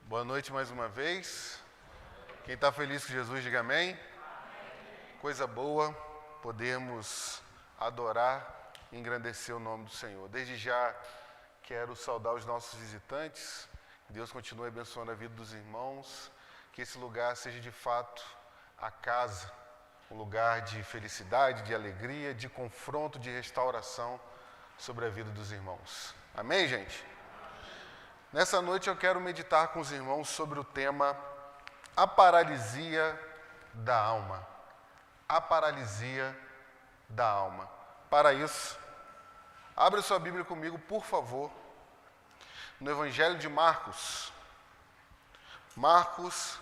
Boa noite mais uma vez. Quem está feliz com Jesus, diga amém. Coisa boa podermos adorar e engrandecer o nome do Senhor. Desde já quero saudar os nossos visitantes. Que Deus continue abençoando a vida dos irmãos. Que esse lugar seja de fato a casa, um lugar de felicidade, de alegria, de confronto, de restauração sobre a vida dos irmãos. Amém, gente? Nessa noite eu quero meditar com os irmãos sobre o tema a paralisia da alma. A paralisia da alma. Para isso, abra sua Bíblia comigo, por favor, no Evangelho de Marcos. Marcos,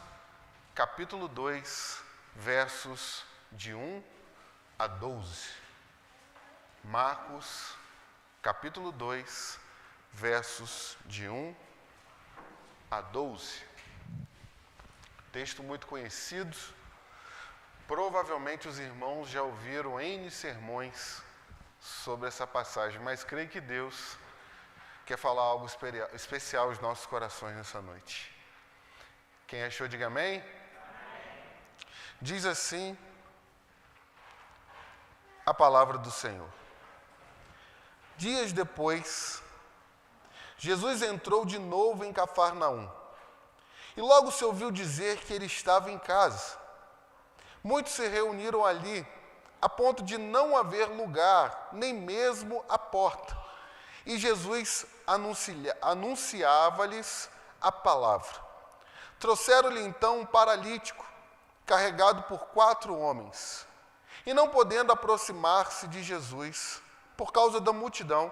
capítulo 2, versos de 1 a 12. Marcos, capítulo 2, versos de 1 a 12. Texto muito conhecido. Provavelmente os irmãos já ouviram N sermões sobre essa passagem, mas creio que Deus quer falar algo especial aos nossos corações nessa noite. Quem achou, diga amém. Diz assim a palavra do Senhor. Dias depois, Jesus entrou de novo em Cafarnaum, e logo se ouviu dizer que ele estava em casa. Muitos se reuniram ali, a ponto de não haver lugar, nem mesmo a porta. E Jesus anunciava-lhes a palavra. Trouxeram-lhe então um paralítico, carregado por 4 homens. E não podendo aproximar-se de Jesus, por causa da multidão,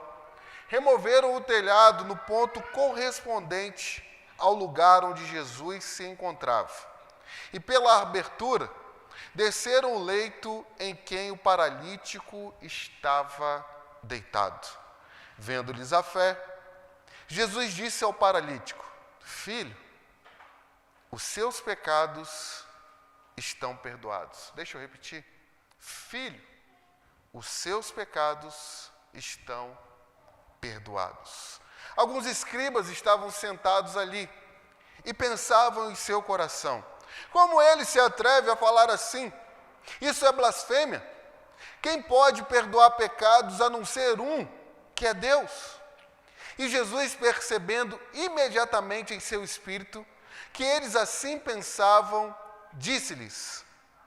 removeram o telhado no ponto correspondente ao lugar onde Jesus se encontrava. E pela abertura, desceram o leito em que o paralítico estava deitado. Vendo-lhes a fé, Jesus disse ao paralítico: Filho, os seus pecados estão perdoados. Deixa eu repetir. Filho, os seus pecados estão perdoados. Alguns escribas estavam sentados ali e pensavam em seu coração: como ele se atreve a falar assim? Isso é blasfêmia. Quem pode perdoar pecados a não ser um, que é Deus? E Jesus, percebendo imediatamente em seu espírito que eles assim pensavam, disse-lhes: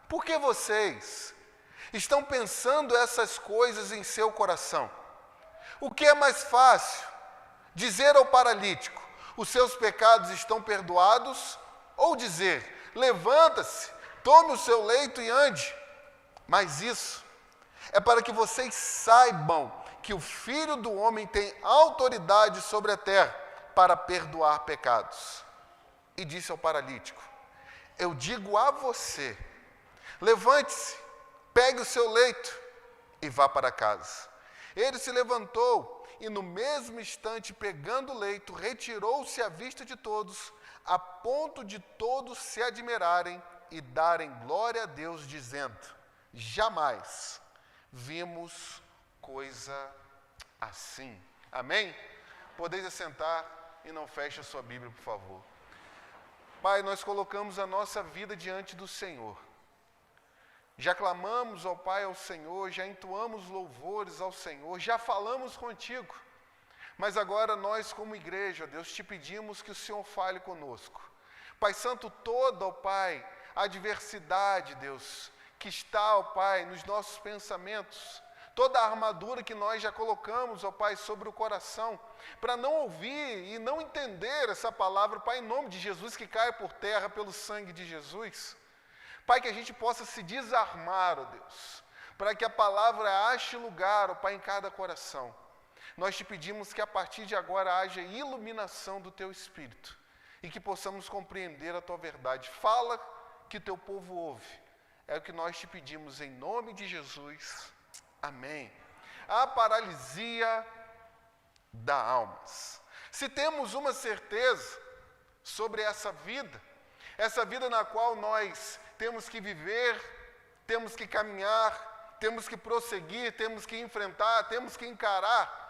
por que vocês estão pensando essas coisas em seu coração? O que é mais fácil? Dizer ao paralítico: os seus pecados estão perdoados? Ou dizer: levanta-se, tome o seu leito e ande? Mas isso é para que vocês saibam que o Filho do Homem tem autoridade sobre a terra para perdoar pecados. E disse ao paralítico: eu digo a você, levante-se, pegue o seu leito e vá para casa. Ele se levantou e no mesmo instante, pegando o leito, retirou-se à vista de todos, a ponto de todos se admirarem e darem glória a Deus, dizendo: jamais vimos coisa assim. Amém? Podeis assentar e não feche a sua Bíblia, por favor. Pai, nós colocamos a nossa vida diante do Senhor. Já clamamos ao Pai, ao Senhor, já entoamos louvores ao Senhor, já falamos contigo. Mas agora nós, como igreja, Deus, te pedimos que o Senhor fale conosco. Pai Santo, toda, ó Pai, a adversidade, Deus, que está, ó Pai, nos nossos pensamentos, toda a armadura que nós já colocamos, ó Pai, sobre o coração, para não ouvir e não entender essa palavra, Pai, em nome de Jesus, que caia por terra pelo sangue de Jesus. Pai, que a gente possa se desarmar, ó Deus, para que a palavra ache lugar, ó Pai, em cada coração. Nós te pedimos que a partir de agora haja iluminação do Teu Espírito e que possamos compreender a Tua verdade. Fala que Teu povo ouve. É o que nós te pedimos em nome de Jesus. Amém. A paralisia da alma. Se temos uma certeza sobre essa vida, Essa vida na qual nós temos que viver, temos que caminhar, temos que prosseguir, temos que enfrentar, temos que encarar,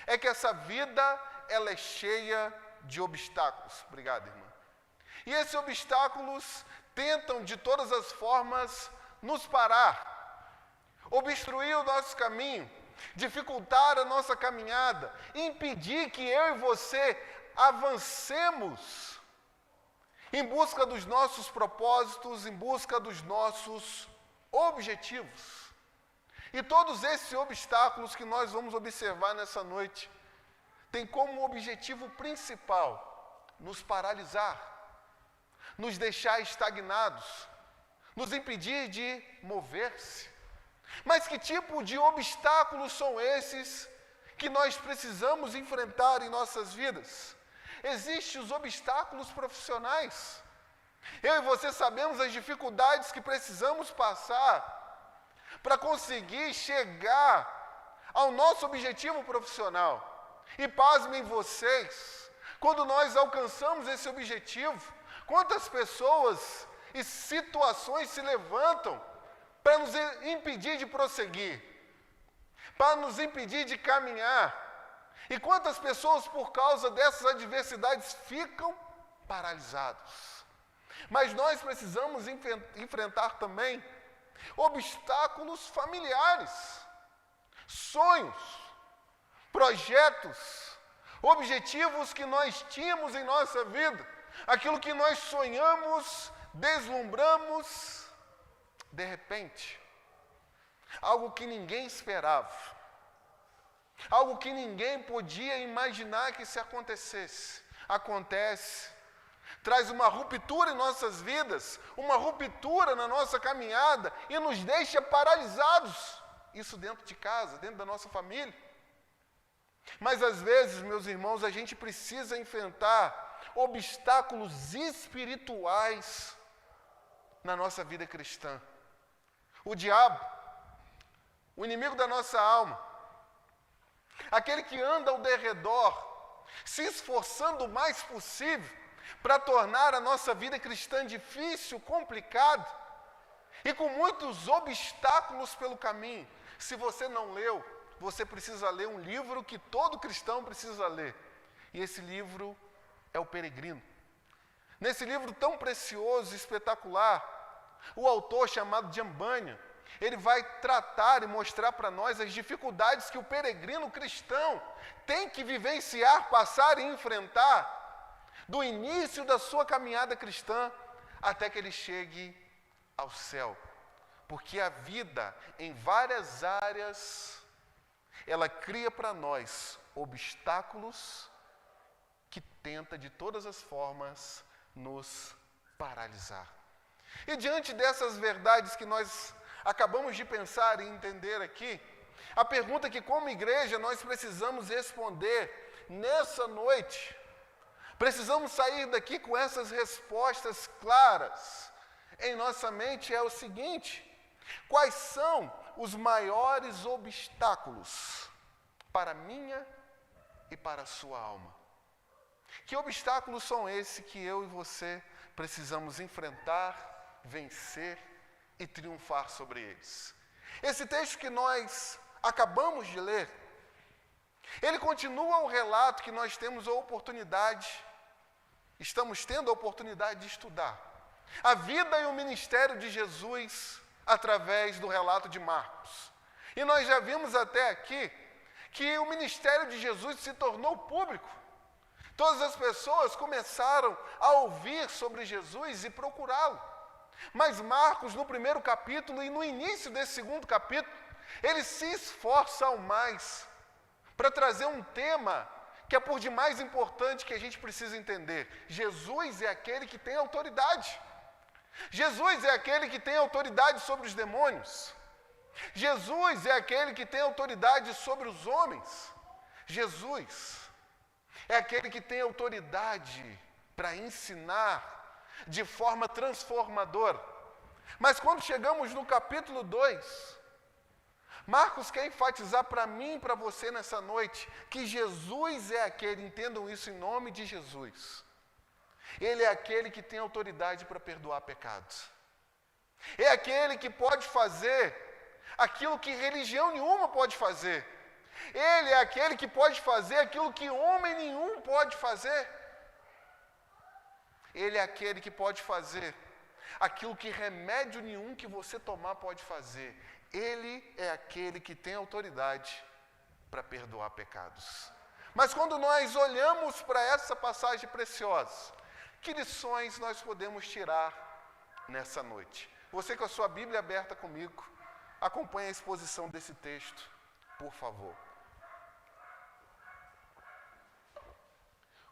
é que essa vida, ela é cheia de obstáculos. Obrigado, irmã. E esses obstáculos tentam de todas as formas nos parar, obstruir o nosso caminho, dificultar a nossa caminhada, impedir que eu e você avancemos em busca dos nossos propósitos, em busca dos nossos objetivos. E todos esses obstáculos que nós vamos observar nessa noite têm como objetivo principal nos paralisar, nos deixar estagnados, nos impedir de mover-se. Mas que tipo de obstáculos são esses que nós precisamos enfrentar em nossas vidas? Existem os obstáculos profissionais. Eu e você sabemos as dificuldades que precisamos passar para conseguir chegar ao nosso objetivo profissional. E pasmem vocês, quando nós alcançamos esse objetivo, quantas pessoas e situações se levantam para nos impedir de prosseguir, para nos impedir de caminhar. E quantas pessoas, por causa dessas adversidades, ficam paralisados. Mas nós precisamos enfrentar também obstáculos familiares, sonhos, projetos, objetivos que nós tínhamos em nossa vida, aquilo que nós sonhamos, deslumbramos, de repente, algo que ninguém esperava, algo que ninguém podia imaginar que se acontecesse, acontece, traz uma ruptura em nossas vidas, uma ruptura na nossa caminhada e nos deixa paralisados, isso dentro de casa, dentro da nossa família. Mas às vezes, meus irmãos, a gente precisa enfrentar obstáculos espirituais na nossa vida cristã. O diabo, o inimigo da nossa alma, aquele que anda ao derredor, se esforçando o mais possível para tornar a nossa vida cristã difícil, complicada e com muitos obstáculos pelo caminho. Se você não leu, você precisa ler um livro que todo cristão precisa ler. E esse livro é O Peregrino. Nesse livro tão precioso e espetacular, o autor, chamado John Bunyan, ele vai tratar e mostrar para nós as dificuldades que o peregrino cristão tem que vivenciar, passar e enfrentar do início da sua caminhada cristã até que ele chegue ao céu. Porque a vida, em várias áreas, ela cria para nós obstáculos que tenta de todas as formas nos paralisar. E diante dessas verdades que nós acabamos de pensar e entender aqui, a pergunta que como igreja nós precisamos responder nessa noite, precisamos sair daqui com essas respostas claras em nossa mente é o seguinte: quais são os maiores obstáculos para a minha e para a sua alma? Que obstáculos são esses que eu e você precisamos enfrentar, vencer e triunfar sobre eles? Esse texto que nós acabamos de ler, ele continua o relato que nós temos a oportunidade, estamos tendo a oportunidade de estudar a vida e o ministério de Jesus através do relato de Marcos. E nós já vimos até aqui que o ministério de Jesus se tornou público. Todas as pessoas começaram a ouvir sobre Jesus e procurá-lo. Mas Marcos, no primeiro capítulo e no início desse segundo capítulo, ele se esforça ao mais para trazer um tema que é por demais importante que a gente precisa entender. Jesus é aquele que tem autoridade. Jesus é aquele que tem autoridade sobre os demônios. Jesus é aquele que tem autoridade sobre os homens. Jesus é aquele que tem autoridade para ensinar de forma transformadora. Mas quando chegamos no capítulo 2, Marcos quer enfatizar para mim e para você nessa noite que Jesus é aquele, entendam isso em nome de Jesus, Ele é aquele que tem autoridade para perdoar pecados. É aquele que pode fazer aquilo que religião nenhuma pode fazer. Ele é aquele que pode fazer aquilo que homem nenhum pode fazer. Ele é aquele que pode fazer aquilo que remédio nenhum que você tomar pode fazer. Ele é aquele que tem autoridade para perdoar pecados. Mas quando nós olhamos para essa passagem preciosa, que lições nós podemos tirar nessa noite? Você com a sua Bíblia aberta comigo, acompanhe a exposição desse texto, por favor.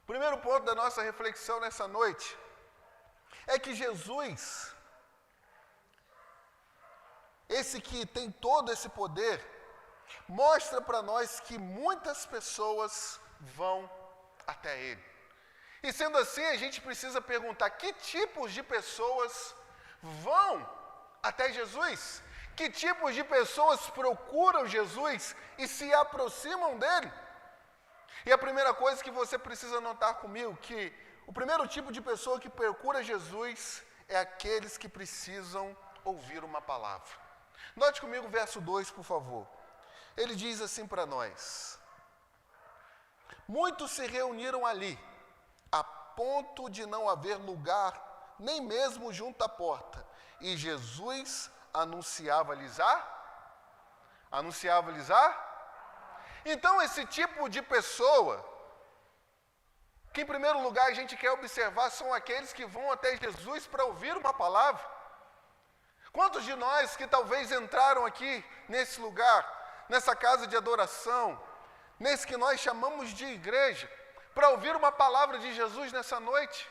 O primeiro ponto da nossa reflexão nessa noite é que Jesus, esse que tem todo esse poder, mostra para nós que muitas pessoas vão até Ele. E sendo assim, a gente precisa perguntar: que tipos de pessoas vão até Jesus? Que tipos de pessoas procuram Jesus e se aproximam dele? E a primeira coisa que você precisa notar comigo, que o primeiro tipo de pessoa que procura Jesus é aqueles que precisam ouvir uma palavra. Note comigo o verso 2, por favor. Ele diz assim para nós: muitos se reuniram ali, a ponto de não haver lugar, nem mesmo junto à porta. E Jesus anunciava-lhes Então, esse tipo de pessoa, que em primeiro lugar a gente quer observar, são aqueles que vão até Jesus para ouvir uma palavra. Quantos de nós que talvez entraram aqui nesse lugar, nessa casa de adoração, nesse que nós chamamos de igreja, para ouvir uma palavra de Jesus nessa noite?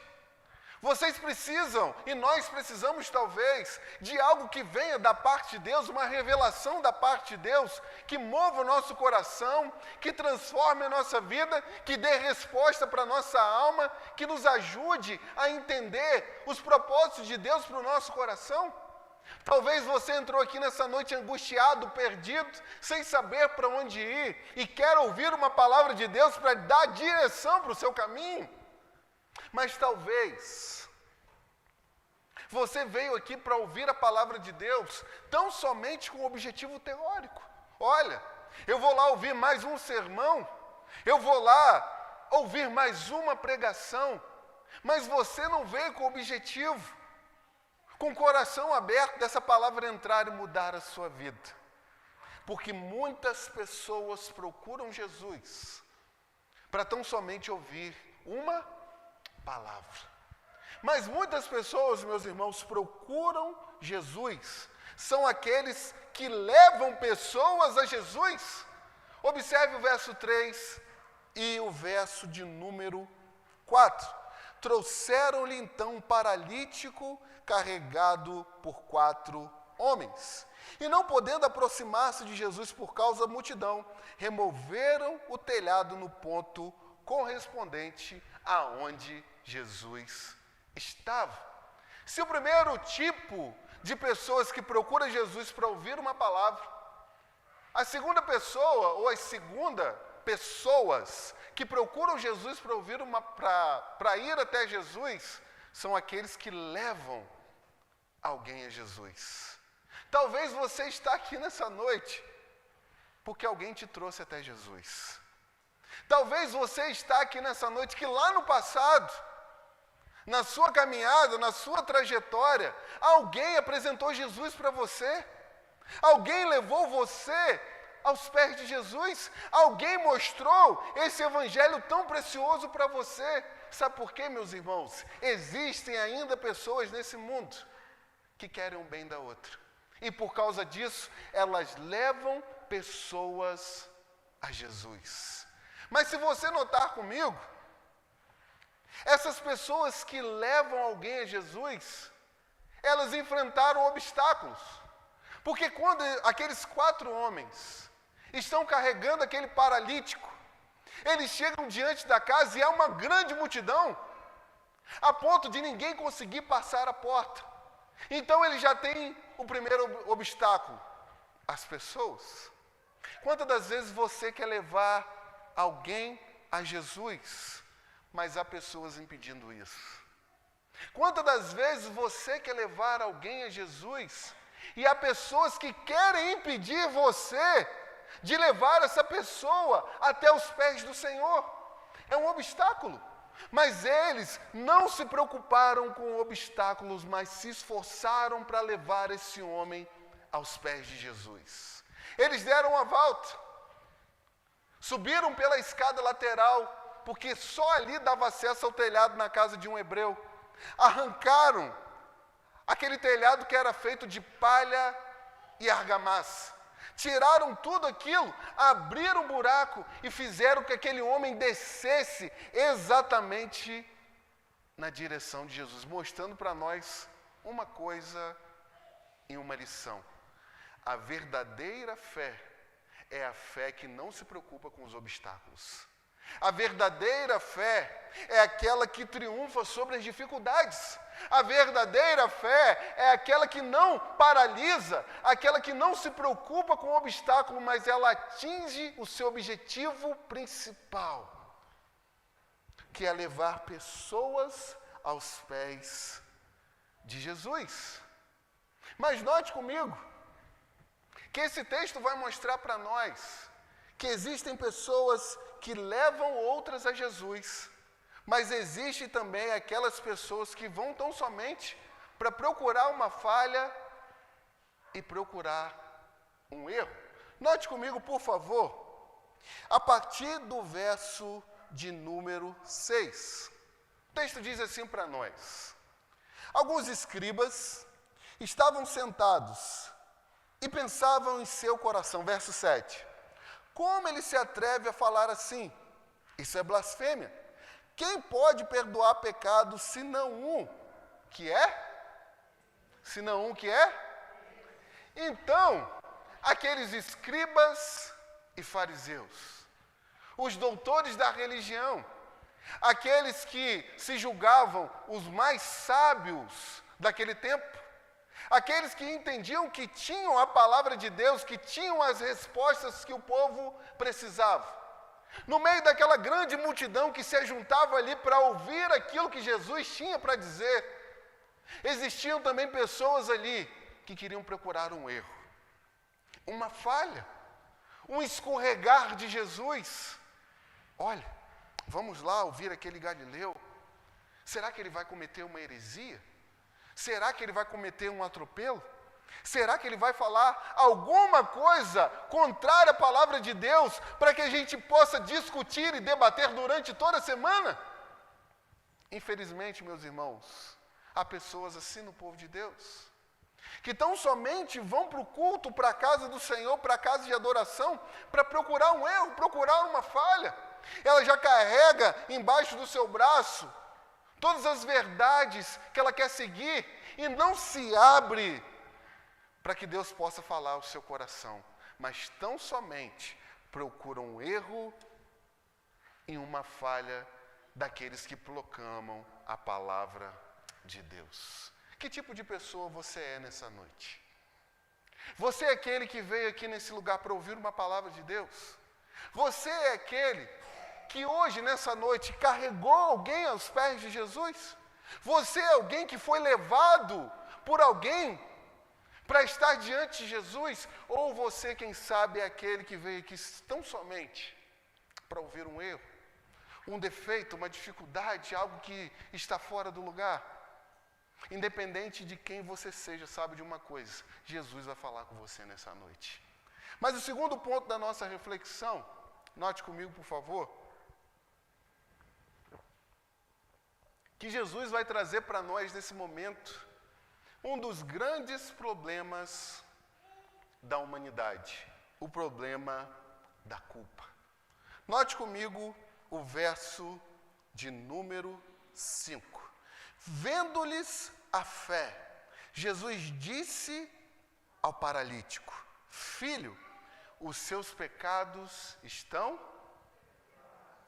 Vocês precisam, e nós precisamos talvez, de algo que venha da parte de Deus, uma revelação da parte de Deus, que mova o nosso coração, que transforme a nossa vida, que dê resposta para a nossa alma, que nos ajude a entender os propósitos de Deus para o nosso coração. Talvez você entrou aqui nessa noite angustiado, perdido, sem saber para onde ir, e quer ouvir uma palavra de Deus para dar direção para o seu caminho. Mas talvez você veio aqui para ouvir a palavra de Deus tão somente com objetivo teórico. Olha, eu vou lá ouvir mais um sermão, eu vou lá ouvir mais uma pregação, mas você não veio com objetivo, com o coração aberto dessa palavra entrar e mudar a sua vida. Porque muitas pessoas procuram Jesus para tão somente ouvir uma palavra. Mas muitas pessoas, meus irmãos, procuram Jesus. São aqueles que levam pessoas a Jesus. Observe o verso 3 e o verso de número 4. Trouxeram-lhe então um paralítico carregado por 4 homens. E não podendo aproximar-se de Jesus por causa da multidão, removeram o telhado no ponto correspondente aonde Jesus estava. Se o primeiro tipo de pessoas que procura Jesus para ouvir uma palavra, a segunda pessoa, ou as segunda pessoas que procuram Jesus para ouvir para ir até Jesus, são aqueles que levam alguém a Jesus. Talvez você está aqui nessa noite porque alguém te trouxe até Jesus. Talvez você está aqui nessa noite que lá no passado, na sua caminhada, na sua trajetória, alguém apresentou Jesus para você. Alguém levou você aos pés de Jesus. Alguém mostrou esse evangelho tão precioso para você. Sabe por quê, meus irmãos? Existem ainda pessoas nesse mundo que querem o bem da outra. E por causa disso, elas levam pessoas a Jesus. Mas se você notar comigo, essas pessoas que levam alguém a Jesus, elas enfrentaram obstáculos. Porque quando aqueles 4 homens estão carregando aquele paralítico, eles chegam diante da casa e há uma grande multidão, a ponto de ninguém conseguir passar a porta. Então ele já tem o primeiro obstáculo, as pessoas. Quantas das vezes você quer levar alguém a Jesus, mas há pessoas impedindo isso? Quantas das vezes você quer levar alguém a Jesus e há pessoas que querem impedir você de levar essa pessoa até os pés do Senhor? É um obstáculo. Mas eles não se preocuparam com obstáculos, mas se esforçaram para levar esse homem aos pés de Jesus. Eles deram uma volta, subiram pela escada lateral, porque só ali dava acesso ao telhado na casa de um hebreu. Arrancaram aquele telhado que era feito de palha e argamassa. Tiraram tudo aquilo, abriram um buraco e fizeram que aquele homem descesse exatamente na direção de Jesus, mostrando para nós uma coisa e uma lição. A verdadeira fé é a fé que não se preocupa com os obstáculos. A verdadeira fé é aquela que triunfa sobre as dificuldades. A verdadeira fé é aquela que não paralisa, aquela que não se preocupa com o obstáculo, mas ela atinge o seu objetivo principal, que é levar pessoas aos pés de Jesus. Mas note comigo que esse texto vai mostrar para nós que existem pessoas que levam outras a Jesus, mas existem também aquelas pessoas que vão tão somente para procurar uma falha e procurar um erro. Note comigo, por favor, a partir do verso de número 6. O texto diz assim para nós: alguns escribas estavam sentados e pensavam em seu coração, verso 7. Como ele se atreve a falar assim? Isso é blasfêmia. Quem pode perdoar pecado senão um que é? Senão um que é? Então, aqueles escribas e fariseus, os doutores da religião, aqueles que se julgavam os mais sábios daquele tempo, aqueles que entendiam que tinham a palavra de Deus, que tinham as respostas que o povo precisava. No meio daquela grande multidão que se ajuntava ali para ouvir aquilo que Jesus tinha para dizer, existiam também pessoas ali que queriam procurar um erro, uma falha, um escorregar de Jesus. Olha, vamos lá ouvir aquele Galileu. Será que ele vai cometer uma heresia? Será que ele vai cometer um atropelo? Será que ele vai falar alguma coisa contrária à palavra de Deus para que a gente possa discutir e debater durante toda a semana? Infelizmente, meus irmãos, há pessoas assim no povo de Deus, que tão somente vão para o culto, para a casa do Senhor, para a casa de adoração, para procurar um erro, procurar uma falha. Ela já carrega embaixo do seu braço todas as verdades que ela quer seguir e não se abre para que Deus possa falar ao seu coração, mas tão somente procura um erro e uma falha daqueles que proclamam a palavra de Deus. Que tipo de pessoa você é nessa noite? Você é aquele que veio aqui nesse lugar para ouvir uma palavra de Deus? Você é aquele que hoje, nessa noite, carregou alguém aos pés de Jesus? Você é alguém que foi levado por alguém para estar diante de Jesus? Ou você, quem sabe, é aquele que veio aqui tão somente para ouvir um erro, um defeito, uma dificuldade, algo que está fora do lugar? Independente de quem você seja, sabe de uma coisa: Jesus vai falar com você nessa noite. Mas o segundo ponto da nossa reflexão, note comigo, por favor, que Jesus vai trazer para nós nesse momento um dos grandes problemas da humanidade, o problema da culpa. Note comigo o verso de número 5. Vendo-lhes a fé, Jesus disse ao paralítico: filho, os seus pecados estão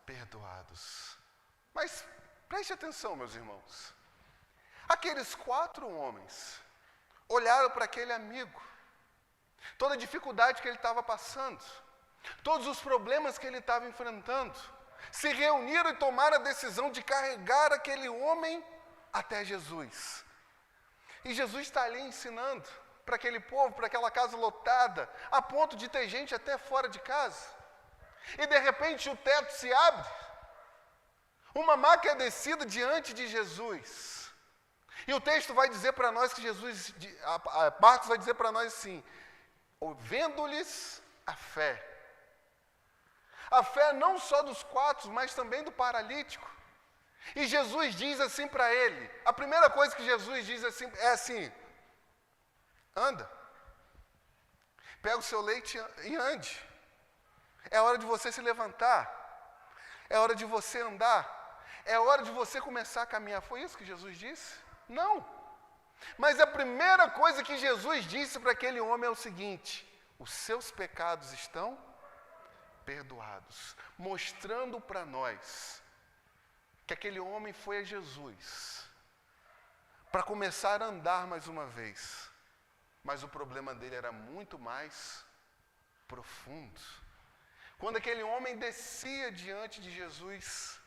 perdoados. Mas preste atenção, meus irmãos. Aqueles 4 homens olharam para aquele amigo, toda a dificuldade que ele estava passando, todos os problemas que ele estava enfrentando, se reuniram e tomaram a decisão de carregar aquele homem até Jesus. E Jesus está ali ensinando para aquele povo, para aquela casa lotada, a ponto de ter gente até fora de casa. E de repente o teto se abre, uma maca é descida diante de Jesus. E o texto vai dizer para nós que Jesus, Marcos vai dizer para nós assim, vendo-lhes a fé. A fé não só dos quatro, mas também do paralítico. E Jesus diz assim para ele, a primeira coisa que Jesus diz é assim, anda, pega o seu leite e ande. É hora de você se levantar, é hora de você andar, é hora de você começar a caminhar. Foi isso que Jesus disse? Não. Mas a primeira coisa que Jesus disse para aquele homem é o seguinte, os seus pecados estão perdoados, mostrando para nós que aquele homem foi a Jesus para começar a andar mais uma vez, mas o problema dele era muito mais profundo. Quando aquele homem descia diante de Jesus,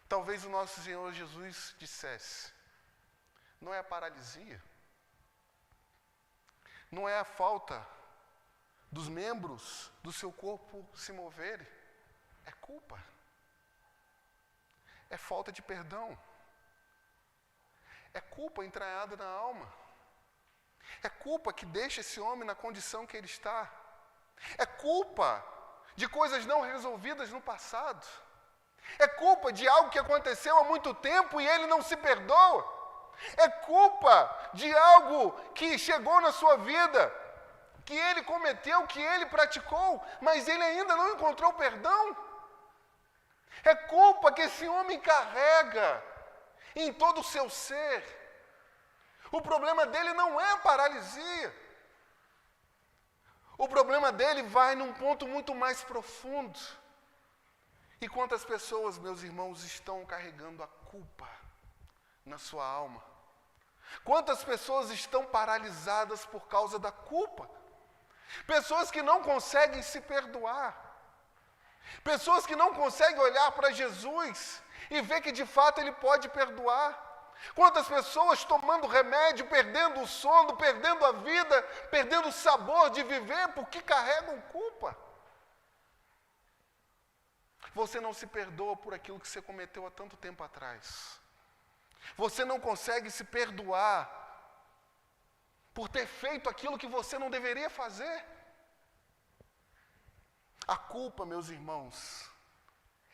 talvez o nosso Senhor Jesus dissesse, não é a paralisia, não é a falta dos membros do seu corpo se moverem, é culpa, é falta de perdão, é culpa entranhada na alma, é culpa que deixa esse homem na condição que ele está, é culpa de coisas não resolvidas no passado, é culpa de algo que aconteceu há muito tempo e ele não se perdoa, é culpa de algo que chegou na sua vida, que ele cometeu, que ele praticou, mas ele ainda não encontrou perdão. É culpa que esse homem carrega em todo o seu ser. O problema dele não é a paralisia. O problema dele vai num ponto muito mais profundo. E quantas pessoas, meus irmãos, estão carregando a culpa na sua alma? Quantas pessoas estão paralisadas por causa da culpa? Pessoas que não conseguem se perdoar. Pessoas que não conseguem olhar para Jesus e ver que de fato Ele pode perdoar. Quantas pessoas tomando remédio, perdendo o sono, perdendo a vida, perdendo o sabor de viver porque carregam culpa. Você não se perdoa por aquilo que você cometeu há tanto tempo atrás. Você não consegue se perdoar por ter feito aquilo que você não deveria fazer. A culpa, meus irmãos,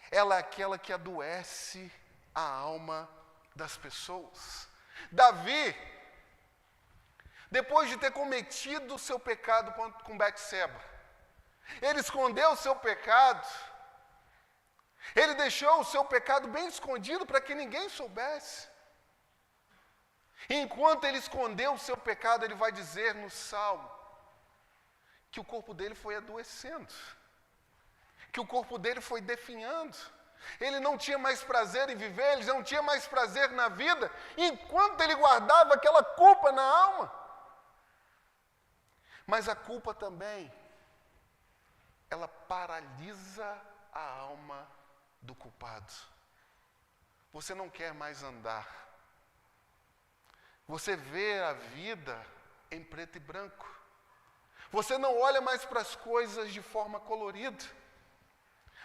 ela é aquela que adoece a alma das pessoas. Davi, depois de ter cometido o seu pecado com Betseba, ele escondeu o seu pecado, ele deixou o seu pecado bem escondido para que ninguém soubesse. Enquanto ele escondeu o seu pecado, ele vai dizer no Salmo que o corpo dele foi adoecendo, que o corpo dele foi definhando. Ele não tinha mais prazer em viver, ele não tinha mais prazer na vida, enquanto ele guardava aquela culpa na alma. Mas a culpa também, ela paralisa a alma do culpado. Você não quer mais andar. Você vê a vida em preto e branco. Você não olha mais para as coisas de forma colorida.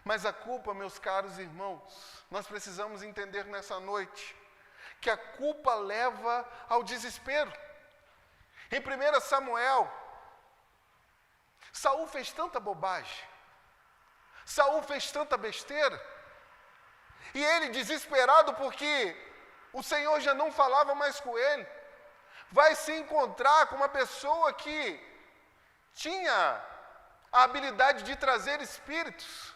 Mas a culpa, meus caros irmãos, nós precisamos entender nessa noite que a culpa leva ao desespero. Em 1 Samuel, Saul fez tanta bobagem, Saul fez tanta besteira, e ele, desesperado porque o Senhor já não falava mais com ele, vai se encontrar com uma pessoa que tinha a habilidade de trazer espíritos.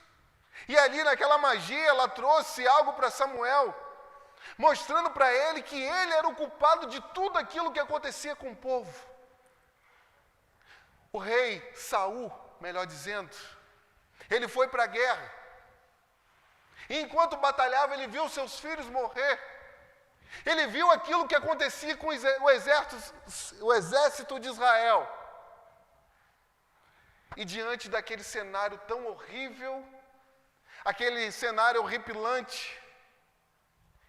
E ali naquela magia ela trouxe algo para Samuel, mostrando para ele que ele era o culpado de tudo aquilo que acontecia com o povo. O rei Saul, melhor dizendo, ele foi para a guerra. E enquanto batalhava, ele viu seus filhos morrer. Ele viu aquilo que acontecia com o exército de Israel. E diante daquele cenário tão horrível, aquele cenário horripilante,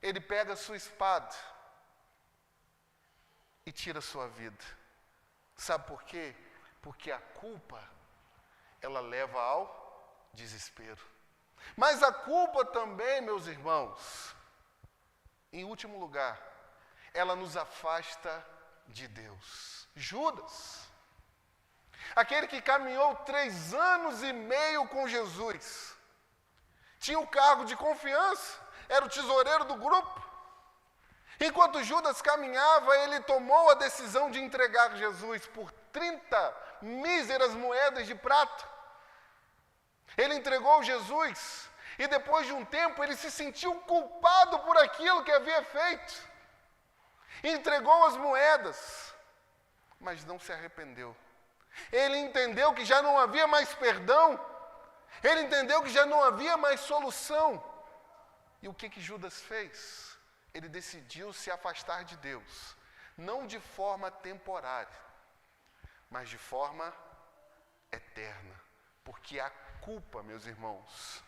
ele pega a sua espada e tira a sua vida. Sabe por quê? Porque a culpa, ela leva ao desespero. Mas a culpa também, meus irmãos, em último lugar, ela nos afasta de Deus. Judas, aquele que caminhou 3 anos e meio com Jesus, tinha o cargo de confiança, era o tesoureiro do grupo. Enquanto Judas caminhava, ele tomou a decisão de entregar Jesus por 30 míseras moedas de prata. Ele entregou Jesus e depois de um tempo ele se sentiu culpado por aquilo que havia feito. Entregou as moedas, mas não se arrependeu. Ele entendeu que já não havia mais perdão. Ele entendeu que já não havia mais solução. E o que Judas fez? Ele decidiu se afastar de Deus, não de forma temporária, mas de forma eterna. Porque a culpa, meus irmãos,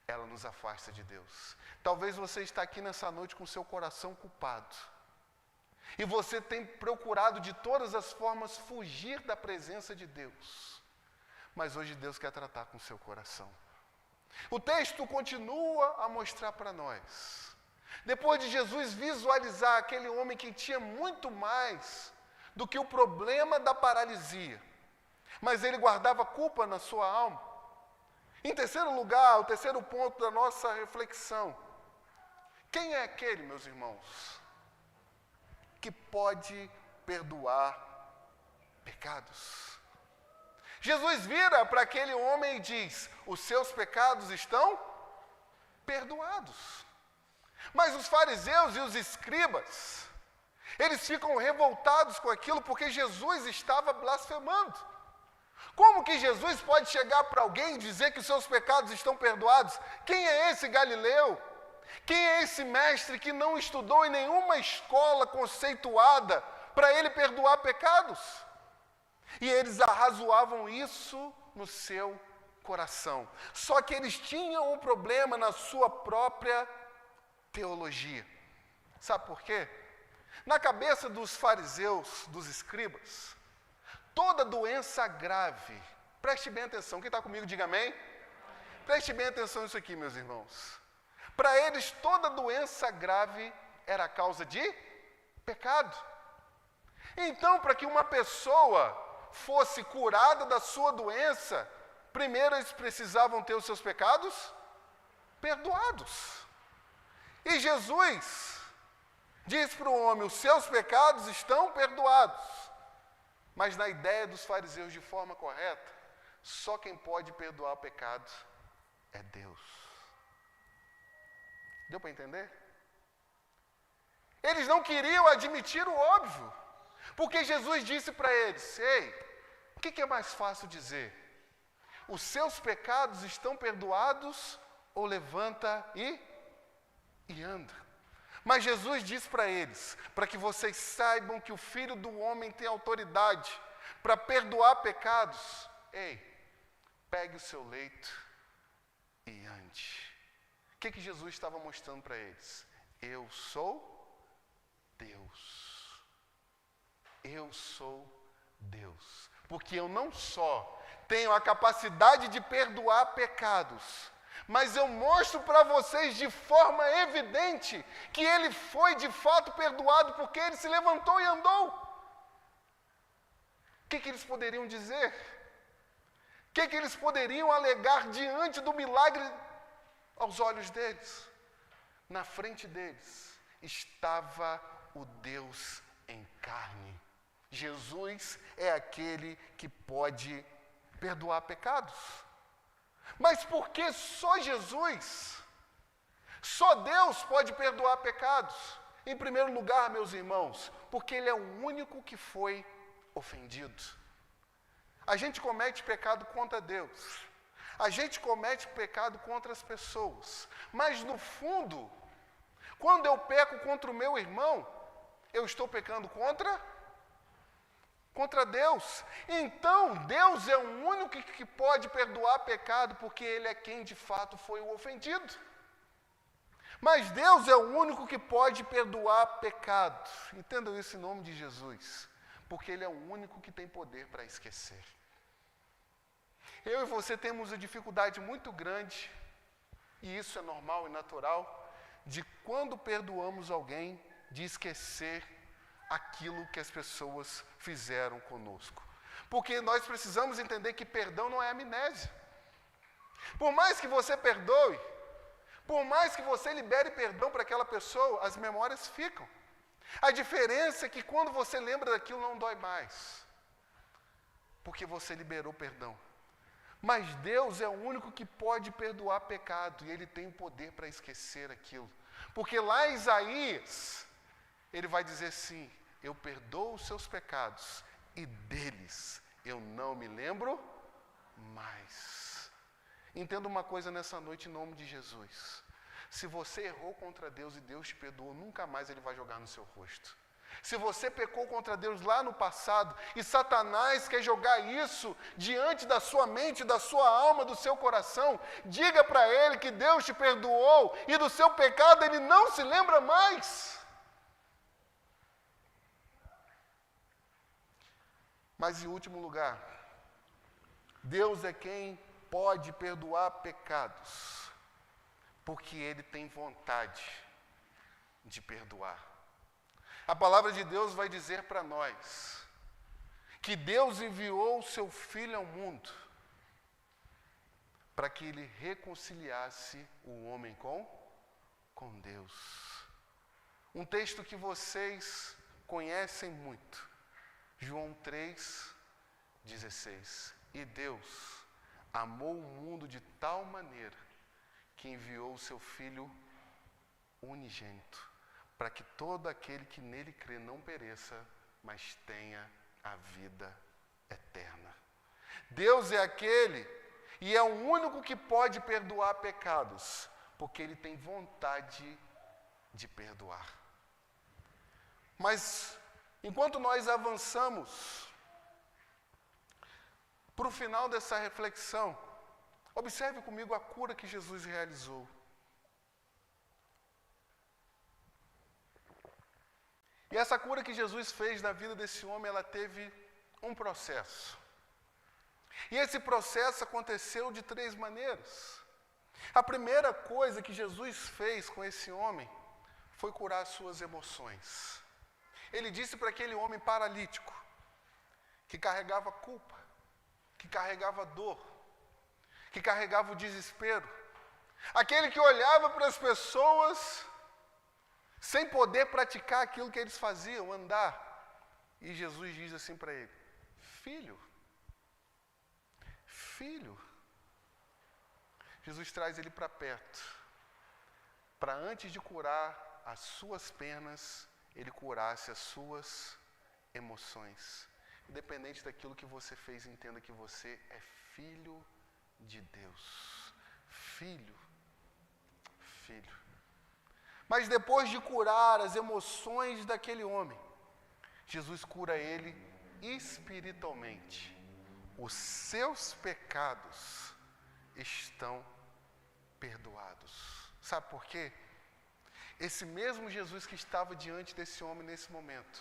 ela nos afasta de Deus. Talvez você está aqui nessa noite com seu coração culpado. E você tem procurado de todas as formas fugir da presença de Deus. Mas hoje Deus quer tratar com o seu coração. O texto continua a mostrar para nós. Depois de Jesus visualizar aquele homem que tinha muito mais do que o problema da paralisia, mas ele guardava culpa na sua alma. Em terceiro lugar, o terceiro ponto da nossa reflexão. Quem é aquele, meus irmãos, que pode perdoar pecados? Jesus vira para aquele homem e diz: os seus pecados estão perdoados. Mas os fariseus e os escribas, eles ficam revoltados com aquilo porque Jesus estava blasfemando. Como que Jesus pode chegar para alguém e dizer que os seus pecados estão perdoados? Quem é esse Galileu? Quem é esse mestre que não estudou em nenhuma escola conceituada para ele perdoar pecados? E eles arrazoavam isso no seu coração. Só que eles tinham um problema na sua própria teologia. Sabe por quê? Na cabeça dos fariseus, dos escribas, toda doença grave, preste bem atenção, quem está comigo diga amém. Preste bem atenção nisso aqui, meus irmãos. Para eles, toda doença grave era causa de pecado. Então, para que uma pessoa fosse curada da sua doença, primeiro eles precisavam ter os seus pecados perdoados. E Jesus diz para o homem: os seus pecados estão perdoados. Mas na ideia dos fariseus, de forma correta, só quem pode perdoar pecados é Deus. Deu para entender? Eles não queriam admitir o óbvio, porque Jesus disse para eles: ei, o que é mais fácil dizer? Os seus pecados estão perdoados, ou levanta e anda? Mas Jesus disse para eles, para que vocês saibam que o Filho do Homem tem autoridade para perdoar pecados. Ei, pegue o seu leito e ande. O que Jesus estava mostrando para eles? Eu sou Deus. Eu sou Deus. Porque eu não só tenho a capacidade de perdoar pecados, mas eu mostro para vocês de forma evidente que ele foi de fato perdoado, porque ele se levantou e andou. O que eles poderiam dizer? O que eles poderiam alegar diante do milagre aos olhos deles? Na frente deles estava o Deus em carne. Jesus é aquele que pode perdoar pecados. Mas por que só Jesus? Só Deus pode perdoar pecados? Em primeiro lugar, meus irmãos, porque Ele é o único que foi ofendido. A gente comete pecado contra Deus. A gente comete pecado contra as pessoas. Mas no fundo, quando eu peco contra o meu irmão, eu estou pecando contra Deus. Então, Deus é o único que pode perdoar pecado, porque Ele é quem de fato foi o ofendido. Mas Deus é o único que pode perdoar pecados. Entendam isso em nome de Jesus. Porque Ele é o único que tem poder para esquecer. Eu e você temos uma dificuldade muito grande, e isso é normal e natural, de quando perdoamos alguém, de esquecer aquilo que as pessoas fizeram conosco. Porque nós precisamos entender que perdão não é amnésia. Por mais que você perdoe, por mais que você libere perdão para aquela pessoa, as memórias ficam. A diferença é que quando você lembra daquilo não dói mais, porque você liberou perdão. Mas Deus é o único que pode perdoar pecado, e Ele tem o poder para esquecer aquilo. Porque lá em Isaías, Ele vai dizer assim: eu perdoo os seus pecados, e deles eu não me lembro mais. Entenda uma coisa nessa noite em nome de Jesus. Se você errou contra Deus e Deus te perdoou, nunca mais Ele vai jogar no seu rosto. Se você pecou contra Deus lá no passado e Satanás quer jogar isso diante da sua mente, da sua alma, do seu coração, diga para ele que Deus te perdoou e do seu pecado ele não se lembra mais. Mas em último lugar, Deus é quem pode perdoar pecados, porque Ele tem vontade de perdoar. A palavra de Deus vai dizer para nós que Deus enviou o seu Filho ao mundo para que Ele reconciliasse o homem com Deus. Um texto que vocês conhecem muito, João 3,16. E Deus amou o mundo de tal maneira que enviou o seu Filho unigênito, para que todo aquele que nele crê não pereça, mas tenha a vida eterna. Deus é aquele e é o único que pode perdoar pecados, porque Ele tem vontade de perdoar. Mas, enquanto nós avançamos para o final dessa reflexão, observe comigo a cura que Jesus realizou. E essa cura que Jesus fez na vida desse homem, ela teve um processo. E esse processo aconteceu de 3 maneiras. A primeira coisa que Jesus fez com esse homem foi curar as suas emoções. Ele disse para aquele homem paralítico, que carregava culpa, que carregava dor, que carregava o desespero, aquele que olhava para as pessoas sem poder praticar aquilo que eles faziam, andar. E Jesus diz assim para ele: filho, Jesus traz ele para perto, para antes de curar as suas penas, ele curasse as suas emoções. Independente daquilo que você fez, entenda que você é filho de Deus. Filho. Mas depois de curar as emoções daquele homem, Jesus cura ele espiritualmente. Os seus pecados estão perdoados. Sabe por quê? Esse mesmo Jesus que estava diante desse homem nesse momento,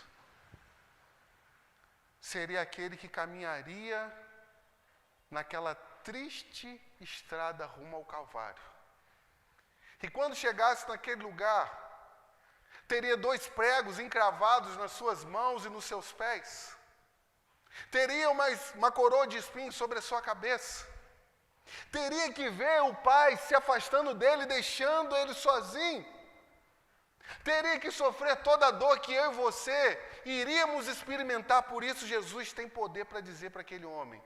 seria aquele que caminharia naquela triste estrada rumo ao Calvário. E quando chegasse naquele lugar, teria 2 pregos encravados nas suas mãos e nos seus pés. Teria uma coroa de espinhos sobre a sua cabeça. Teria que ver o Pai se afastando dele, deixando ele sozinho. Teria que sofrer toda a dor que eu e você iríamos experimentar. Por isso Jesus tem poder para dizer para aquele homem: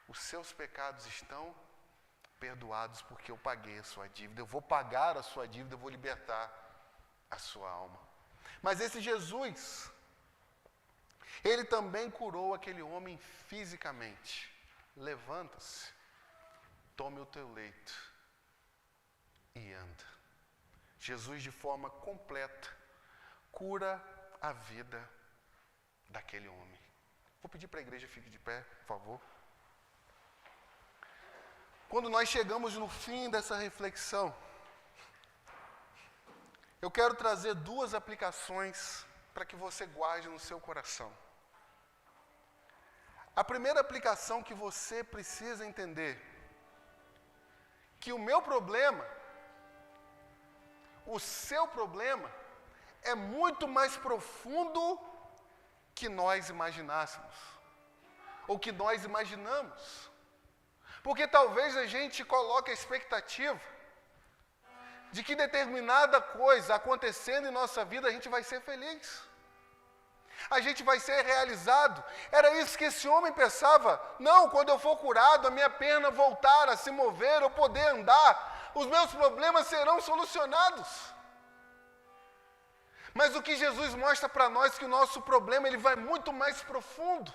os seus pecados estão perdoados, porque eu paguei a sua dívida. Eu vou pagar a sua dívida, eu vou libertar a sua alma. Mas esse Jesus, ele também curou aquele homem fisicamente. Levanta-se, tome o teu leito e anda. Jesus, de forma completa, cura a vida daquele homem. Vou pedir para a igreja fique de pé, por favor. Quando nós chegamos no fim dessa reflexão, eu quero trazer duas aplicações para que você guarde no seu coração. A primeira aplicação que você precisa entender, que o meu problema, o seu problema, é muito mais profundo que nós imaginássemos, ou que nós imaginamos. Porque talvez a gente coloque a expectativa de que determinada coisa acontecendo em nossa vida, a gente vai ser feliz. A gente vai ser realizado. Era isso que esse homem pensava. Não, quando eu for curado, a minha perna voltar a se mover, eu poder andar, os meus problemas serão solucionados. Mas o que Jesus mostra para nós é que o nosso problema ele vai muito mais profundo.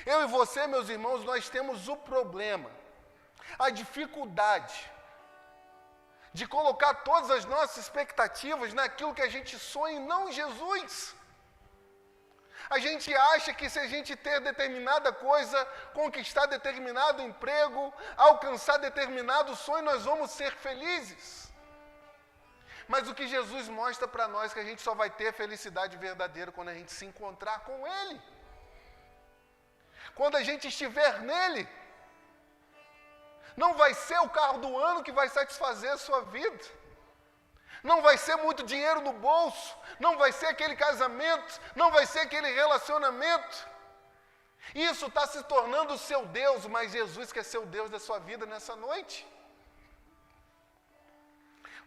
Eu e você, meus irmãos, nós temos o problema, a dificuldade de colocar todas as nossas expectativas naquilo que a gente sonha e não em Jesus. A gente acha que se a gente ter determinada coisa, conquistar determinado emprego, alcançar determinado sonho, nós vamos ser felizes. Mas o que Jesus mostra para nós é que a gente só vai ter felicidade verdadeira quando a gente se encontrar com Ele. Quando a gente estiver nele. Não vai ser o carro do ano que vai satisfazer a sua vida. Não vai ser muito dinheiro no bolso. Não vai ser aquele casamento. Não vai ser aquele relacionamento. Isso está se tornando o seu Deus, mas Jesus quer ser o Deus da sua vida nessa noite.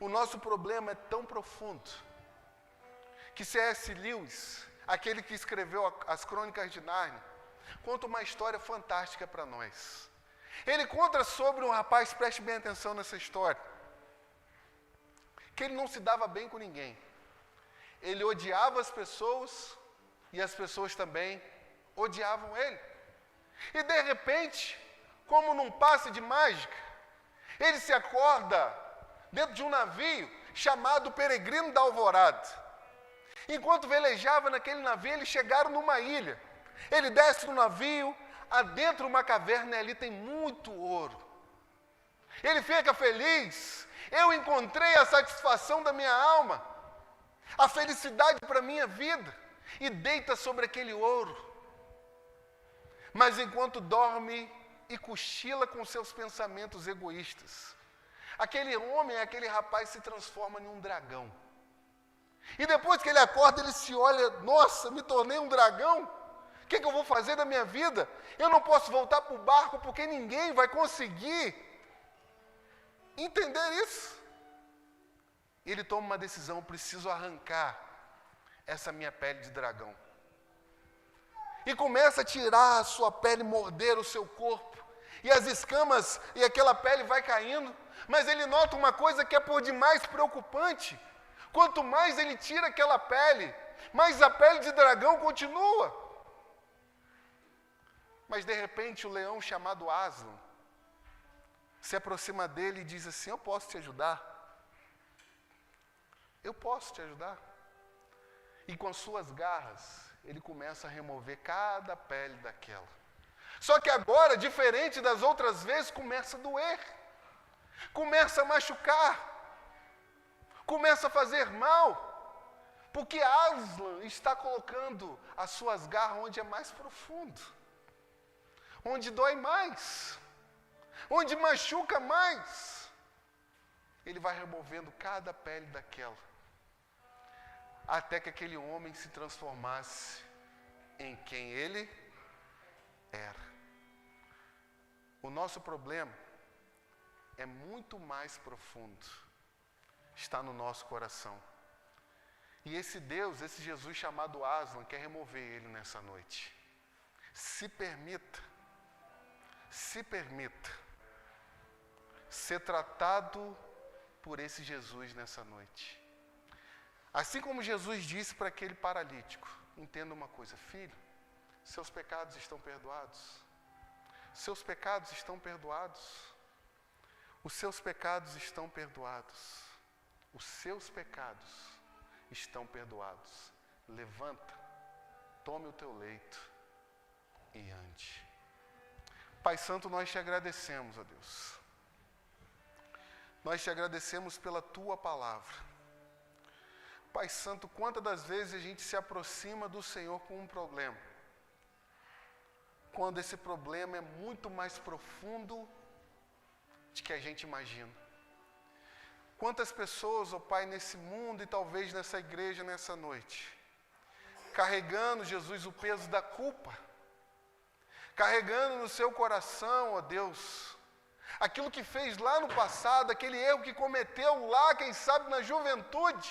O nosso problema é tão profundo que C.S. Lewis, aquele que escreveu as Crônicas de Nárnia, conta uma história fantástica para nós. Ele conta sobre um rapaz, preste bem atenção nessa história, que ele não se dava bem com ninguém. Ele odiava as pessoas e as pessoas também odiavam ele. E de repente, como num passe de mágica, ele se acorda dentro de um navio chamado Peregrino da Alvorada. Enquanto velejava naquele navio, eles chegaram numa ilha. Ele desce do navio, adentra uma caverna e ali tem muito ouro. Ele fica feliz. Eu encontrei a satisfação da minha alma, a felicidade para a minha vida, e deita sobre aquele ouro. Mas enquanto dorme e cochila com seus pensamentos egoístas, aquele homem, aquele rapaz se transforma em um dragão. E depois que ele acorda, ele se olha, nossa, me tornei um dragão? O que eu vou fazer da minha vida? Eu não posso voltar para o barco porque ninguém vai conseguir entender isso. Ele toma uma decisão, preciso arrancar essa minha pele de dragão. E começa a tirar a sua pele, morder o seu corpo. E as escamas e aquela pele vai caindo. Mas ele nota uma coisa que é por demais preocupante. Quanto mais ele tira aquela pele, mais a pele de dragão continua. Mas de repente o leão chamado Aslan se aproxima dele e diz assim: eu posso te ajudar. Eu posso te ajudar. E com as suas garras, ele começa a remover cada pele daquela. Só que agora, diferente das outras vezes, começa a doer. Começa a machucar. Começa a fazer mal. Porque Aslan está colocando as suas garras onde é mais profundo. Onde dói mais. Onde machuca mais. Ele vai removendo cada pele daquela. Até que aquele homem se transformasse em quem ele era. O nosso problema é muito mais profundo. Está no nosso coração. E esse Deus, esse Jesus chamado Aslan, quer remover ele nessa noite. Se permita ser tratado por esse Jesus nessa noite. Assim como Jesus disse para aquele paralítico, entenda uma coisa, filho, seus pecados estão perdoados. Seus pecados estão perdoados. Os seus pecados estão perdoados. Os seus pecados estão perdoados. Levanta, tome o teu leito e ande. Pai Santo, nós te agradecemos, ó Deus. Nós te agradecemos pela tua palavra. Pai Santo, quantas das vezes a gente se aproxima do Senhor com um problema, quando esse problema é muito mais profundo do que a gente imagina. Quantas pessoas, ó Pai, nesse mundo e talvez nessa igreja nessa noite, carregando, Jesus, o peso da culpa, carregando no seu coração, ó Deus, aquilo que fez lá no passado, aquele erro que cometeu lá, quem sabe na juventude.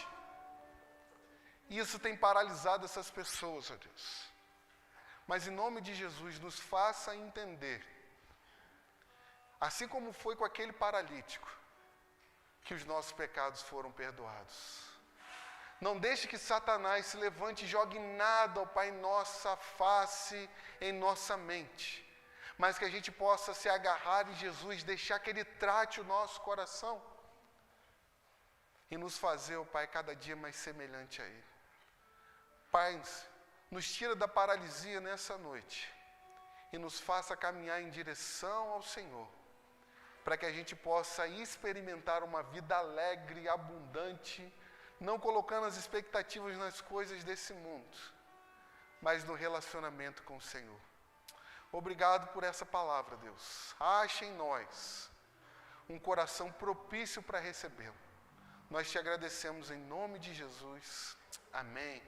Isso tem paralisado essas pessoas, ó Deus. Mas em nome de Jesus, nos faça entender, assim como foi com aquele paralítico, que os nossos pecados foram perdoados. Não deixe que Satanás se levante e jogue nada, ó Pai, em nossa face, em nossa mente. Mas que a gente possa se agarrar em Jesus, deixar que Ele trate o nosso coração. E nos fazer, ó Pai, cada dia mais semelhante a Ele. Pai, nos tira da paralisia nessa noite. E nos faça caminhar em direção ao Senhor. Para que a gente possa experimentar uma vida alegre e abundante, não colocando as expectativas nas coisas desse mundo, mas no relacionamento com o Senhor. Obrigado por essa palavra, Deus. Ache em nós um coração propício para recebê-lo. Nós te agradecemos em nome de Jesus. Amém.